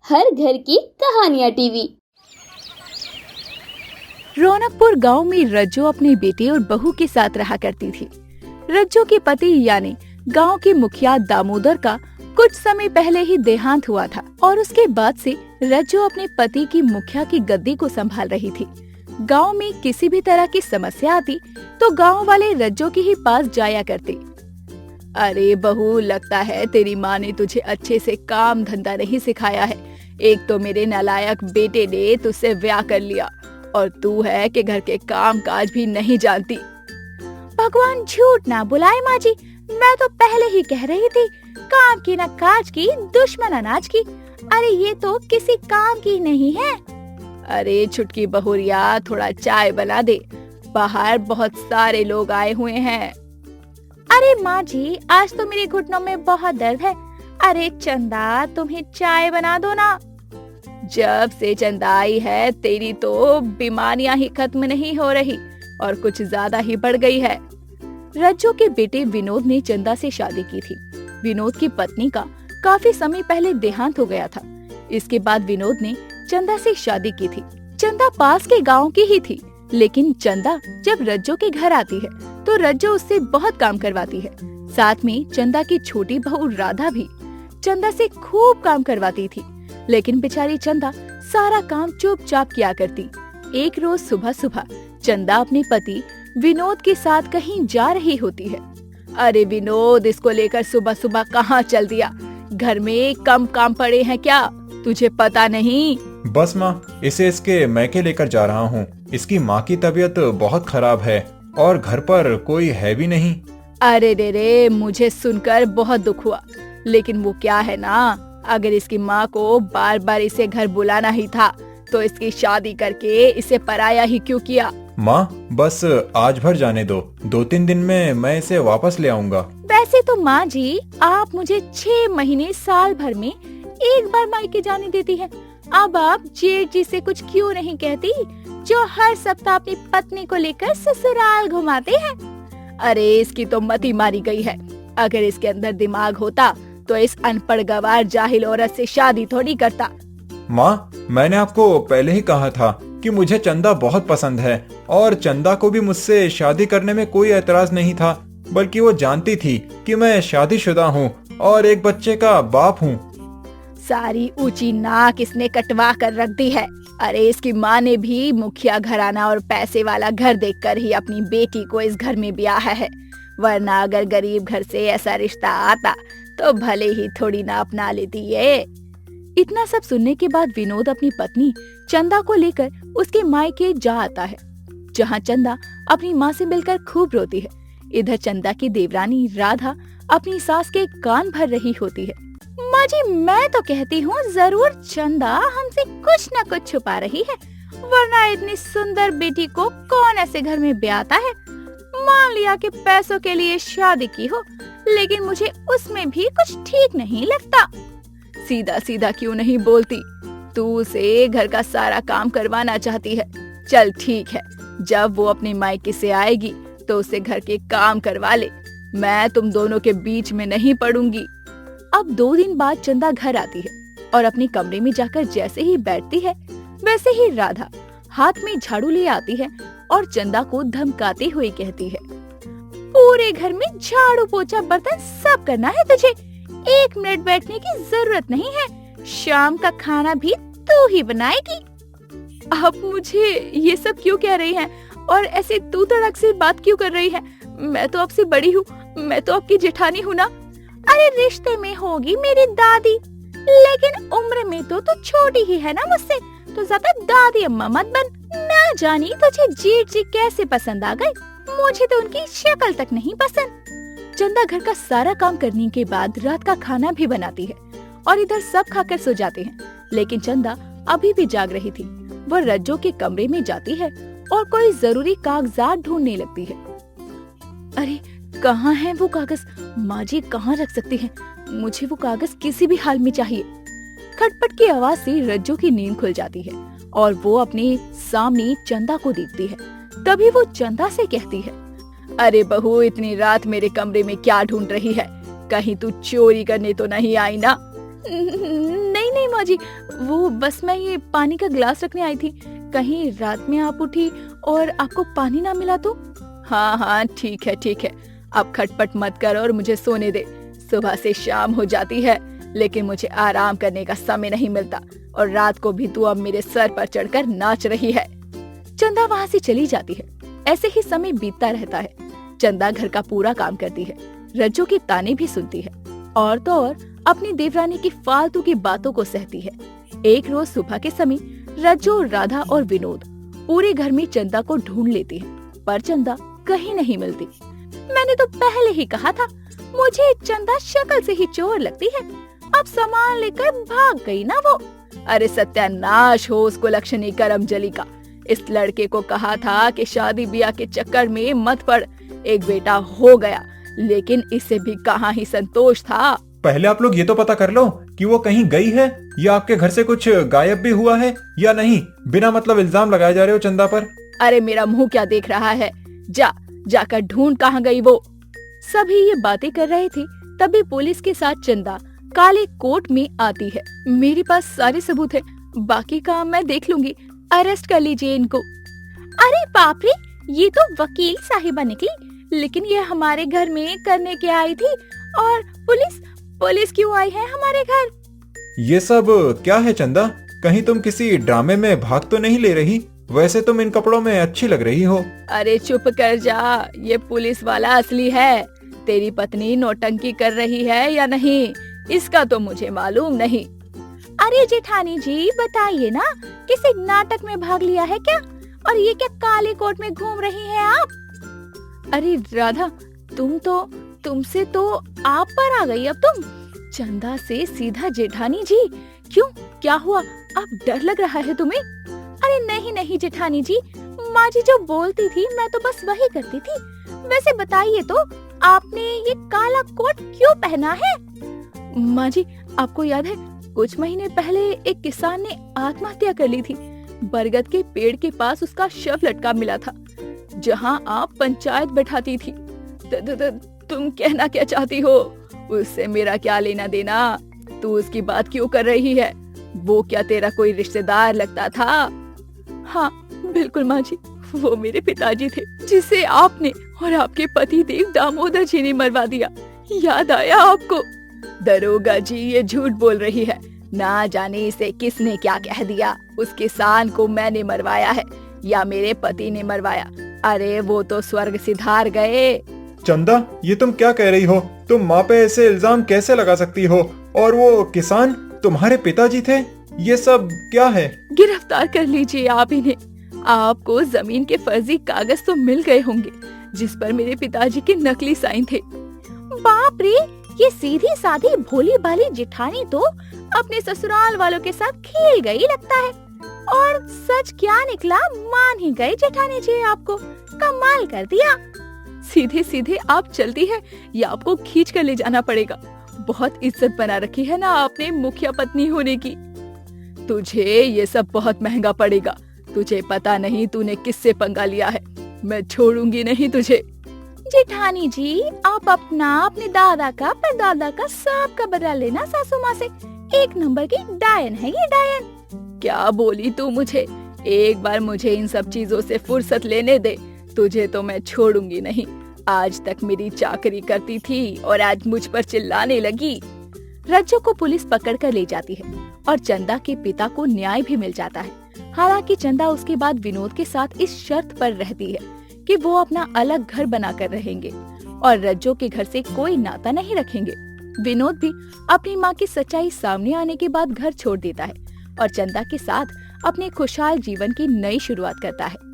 हर घर की कहानियाँ टीवी। रौनकपुर गांव में रज्जो अपने बेटे और बहू के साथ रहा करती थी। रज्जो के पति यानी गांव के मुखिया दामोदर का कुछ समय पहले ही देहांत हुआ था और उसके बाद से रज्जो अपने पति की मुखिया की गद्दी को संभाल रही थी। गांव में किसी भी तरह की समस्या आती तो गांव वाले रज्जो के ही पास जाया करते। अरे बहू, लगता है तेरी माँ ने तुझे अच्छे से काम धंधा नहीं सिखाया है। एक तो मेरे नालायक बेटे ने तुझसे ब्याह कर लिया और तू है कि घर के काम काज भी नहीं जानती। भगवान झूठ ना बुलाए माँ जी, मैं तो पहले ही कह रही थी, काम की न काज की, दुश्मन अनाज की। अरे ये तो किसी काम की नहीं है। अरे छुटकी बहुरिया, थोड़ा चाय बना दे, बाहर बहुत सारे लोग आए हुए हैं। अरे माँ जी, आज तो मेरे घुटनों में बहुत दर्द है। अरे चंदा, तुम्हें चाय बना दो ना। जब से चंदा आई है तेरी तो बीमारियां ही खत्म नहीं हो रही और कुछ ज्यादा ही बढ़ गई है। रज्जो के बेटे विनोद ने चंदा से शादी की थी। विनोद की पत्नी का काफी समय पहले देहांत हो गया था। इसके बाद विनोद ने चंदा से शादी की थी। चंदा पास के गांव की ही थी, लेकिन चंदा जब रज्जो के घर आती है तो रज्जो उससे बहुत काम करवाती है। साथ में चंदा की छोटी बहू राधा भी चंदा से खूब काम करवाती थी, लेकिन बेचारी चंदा सारा काम चुपचाप किया करती। एक रोज सुबह सुबह चंदा अपने पति विनोद के साथ कहीं जा रही होती है। अरे विनोद, इसको लेकर सुबह सुबह कहाँ चल दिया? घर में कम काम पड़े हैं क्या? तुझे पता नहीं? बस माँ, इसे इसके मैके लेकर जा रहा हूँ। इसकी माँ की तबीयत बहुत खराब है और घर पर कोई है भी नहीं। अरे रे, मुझे सुनकर बहुत दुख हुआ, लेकिन वो क्या है ना, अगर इसकी माँ को बार बार इसे घर बुलाना ही था तो इसकी शादी करके इसे पराया ही क्यों किया? माँ, बस आज भर जाने दो, 2-3 दिन में मैं इसे वापस ले आऊंगा। वैसे तो माँ जी, आप मुझे 6 महीने साल भर में एक बार मायके जाने देती है। अब आप जेठ जी से कुछ क्यों नहीं कहती, जो हर सप्ताह अपनी पत्नी को लेकर ससुराल घुमाते हैं? अरे इसकी तो मति मारी गई है। अगर इसके अंदर दिमाग होता तो इस अनपढ़ गवार जाहिल औरत से शादी थोड़ी करता। माँ, मैंने आपको पहले ही कहा था कि मुझे चंदा बहुत पसंद है और चंदा को भी मुझसे शादी करने में कोई एतराज नहीं था, बल्कि वो जानती थी कि मैं शादीशुदा हूँ और एक बच्चे का बाप हूँ। सारी ऊंची नाक इसने कटवा कर रख दी है। अरे इसकी माँ ने भी मुखिया घराना और पैसे वाला घर देखकर ही अपनी बेटी को इस घर में ब्याहा है, वरना अगर गरीब घर से ऐसा रिश्ता आता तो भले ही थोड़ी ना अपना लेती ये। इतना सब सुनने के बाद विनोद अपनी पत्नी चंदा को लेकर उसके मायके जा आता है, जहाँ चंदा अपनी माँ से मिलकर खूब रोती है। इधर चंदा की देवरानी राधा अपनी सास के कान भर रही होती है। माँ जी, मैं तो कहती हूँ जरूर चंदा हमसे कुछ न कुछ छुपा रही है, वरना इतनी सुंदर बेटी को कौन ऐसे घर में ब्याहता है? मान लिया कि पैसों के लिए शादी की हो, लेकिन मुझे उसमें भी कुछ ठीक नहीं लगता। सीधा सीधा क्यों नहीं बोलती? तू उसे घर का सारा काम करवाना चाहती है। चल ठीक है, जब वो अपने मायके से आएगी तो उसे घर के काम करवा ले। मैं तुम दोनों के बीच में नहीं पड़ूंगी। अब 2 दिन बाद चंदा घर आती है और अपने कमरे में जाकर जैसे ही बैठती है, वैसे ही राधा हाथ में झाड़ू ले आती है और चंदा को धमकाते हुए कहती है, पूरे घर में झाड़ू पोछा बर्तन सब करना है तुझे, 1 मिनट बैठने की जरूरत नहीं है। शाम का खाना भी तू ही बनाएगी। आप मुझे ये सब क्यों कह रही हैं और ऐसे तू तड़क से बात क्यों कर रही हैं? मैं तो आपसे बड़ी हूँ, मैं तो आपकी जेठानी हूँ ना। अरे रिश्ते में होगी मेरी दादी, लेकिन उम्र में तो तू छोटी ही है ना मुझसे, तो ज्यादा दादी अम्मा मत बन। ना जानी तुझे जेठ जी कैसे पसंद आ गए, मुझे तो उनकी शक्ल तक नहीं पसंद। चंदा घर का सारा काम करने के बाद रात का खाना भी बनाती है और इधर सब खाकर सो जाते हैं, लेकिन चंदा अभी भी जाग रही थी। वह रज्जो के कमरे में जाती है और कोई जरूरी कागजात ढूंढने लगती है। अरे कहाँ है वो कागज? माँ जी कहाँ रख सकती हैं? मुझे वो कागज किसी भी हाल में चाहिए। खटपट की आवाज से रज्जो की नींद खुल जाती है और वो अपने सामने चंदा को देखती है। तभी वो चंदा से कहती है, अरे बहू, इतनी रात मेरे कमरे में क्या ढूंढ रही है? कहीं तू चोरी करने तो नहीं आई ना? नहीं नहीं माँ जी, वो बस मैं ये पानी का ग्लास रखने आई थी, कहीं रात में आप उठी और आपको पानी ना मिला तो। हाँ हाँ ठीक है, अब खटपट मत कर और मुझे सोने दे। सुबह से शाम हो जाती है लेकिन मुझे आराम करने का समय नहीं मिलता, और रात को भी तू अब मेरे सर पर चढ़कर नाच रही है। चंदा वहाँ से चली जाती है। ऐसे ही समय बीतता रहता है। चंदा घर का पूरा काम करती है, रज्जू के ताने भी सुनती है, और तो और अपनी देवरानी की फालतू की बातों को सहती है। एक रोज सुबह के समय रज्जू, राधा और विनोद पूरे घर में चंदा को ढूंढ लेती है, पर चंदा कहीं नहीं मिलती। मैंने तो पहले ही कहा था, मुझे चंदा शक्ल से ही चोर लगती है। अब सामान लेकर भाग गई ना वो। अरे सत्यानाश हो उस कुलक्षणी करमजली का। इस लड़के को कहा था कि शादी ब्याह के चक्कर में मत पड़, एक बेटा हो गया, लेकिन इससे भी कहाँ ही संतोष था। पहले आप लोग ये तो पता कर लो कि वो कहीं गई है या आपके घर से कुछ गायब भी हुआ है या नहीं। बिना मतलब इल्जाम लगाए जा रहे हो चंदा पर। अरे मेरा मुंह क्या देख रहा है, जाकर ढूंढ कहाँ गई वो। सभी ये बातें कर रहे थे, तभी पुलिस के साथ चंदा काले कोट में आती है। मेरे पास सारे सबूत है, बाकी काम मैं देख लूंगी, अरेस्ट कर लीजिए इनको। अरे बाप रे, ये तो वकील साहिबा निकली, लेकिन ये हमारे घर में करने के आई थी, और पुलिस क्यों आई है हमारे घर? ये सब क्या है चंदा? कहीं तुम किसी ड्रामे में भाग तो नहीं ले रही? वैसे तुम इन कपड़ों में अच्छी लग रही हो। अरे चुप कर जा, ये पुलिस वाला असली है। तेरी पत्नी नौटंकी कर रही है या नहीं, इसका तो मुझे मालूम नहीं। अरे जेठानी जी बताइए ना, किसी नाटक में भाग लिया है क्या? और ये क्या काले कोट में घूम रही हैं आप? अरे राधा, तुमसे तो आप पर आ गई अब तुम। चंदा से सीधा जेठानी जी। क्यों, क्या हुआ? अब डर लग रहा है तुम्हें? अरे नहीं जेठानी जी, माँ जी जो बोलती थी मैं तो बस वही करती थी। वैसे बताइए तो, आपने ये काला कोट क्यों पहना है? माँ जी, आपको याद है कुछ महीने पहले एक किसान ने आत्महत्या कर ली थी। बरगद के पेड़ के पास उसका शव लटका मिला था, जहाँ आप पंचायत बैठाती थी। तुम कहना क्या चाहती हो? उससे मेरा क्या लेना देना? तू उसकी बात क्यों कर रही है? वो क्या तेरा कोई रिश्तेदार लगता था? हाँ बिल्कुल माँ जी, वो मेरे पिताजी थे, जिसे आपने और आपके पति देव दामोदर जी ने मरवा दिया। याद आया आपको? दरोगा जी ये झूठ बोल रही है। ना जाने इसे किसने क्या कह दिया। उस किसान को मैंने मरवाया है या मेरे पति ने मरवाया? अरे वो तो स्वर्ग सिधार गए। चंदा, ये तुम क्या कह रही हो? तुम माँ पे ऐसे इल्जाम कैसे लगा सकती हो? और वो किसान तुम्हारे पिताजी थे? ये सब क्या है? गिरफ्तार कर लीजिए आप इन्हें। आपको जमीन के फर्जी कागज तो मिल गए होंगे, जिस पर मेरे पिताजी के नकली साइन थे। बाप रे, ये सीधी साधी भोली भाली जेठानी तो अपने ससुराल वालों के साथ खेल गई लगता है। और सच क्या निकला, मान ही गए जेठानी जी आपको। कमाल कर दिया। सीधे सीधे आप चलती है या आपको खींच कर ले जाना पड़ेगा? बहुत इज्जत बना रखी है ना आपने मुखिया पत्नी होने की। तुझे ये सब बहुत महंगा पड़ेगा। तुझे पता नहीं तूने किससे पंगा लिया है। मैं छोड़ूंगी नहीं तुझे। जेठानी जी, आप अपने दादा का परदादा का सबका बदला लेना सासू माँ से। एक नंबर की डायन है ये, डायन। क्या बोली तू मुझे? एक बार मुझे इन सब चीजों से फुर्सत लेने दे। तुझे तो मैं छोड़ूंगी नहीं। आज तक मेरी चाकरी करती थी और आज मुझ पर चिल्लाने लगी। रज्जू को पुलिस पकड़ कर ले जाती है और चंदा के पिता को न्याय भी मिल जाता है। हालांकि चंदा उसके बाद विनोद के साथ इस शर्त पर रहती है कि वो अपना अलग घर बनाकर रहेंगे और रज्जू के घर से कोई नाता नहीं रखेंगे। विनोद भी अपनी माँ की सच्चाई सामने आने के बाद घर छोड़ देता है और चंदा के साथ अपने खुशहाल जीवन की नई शुरुआत करता है।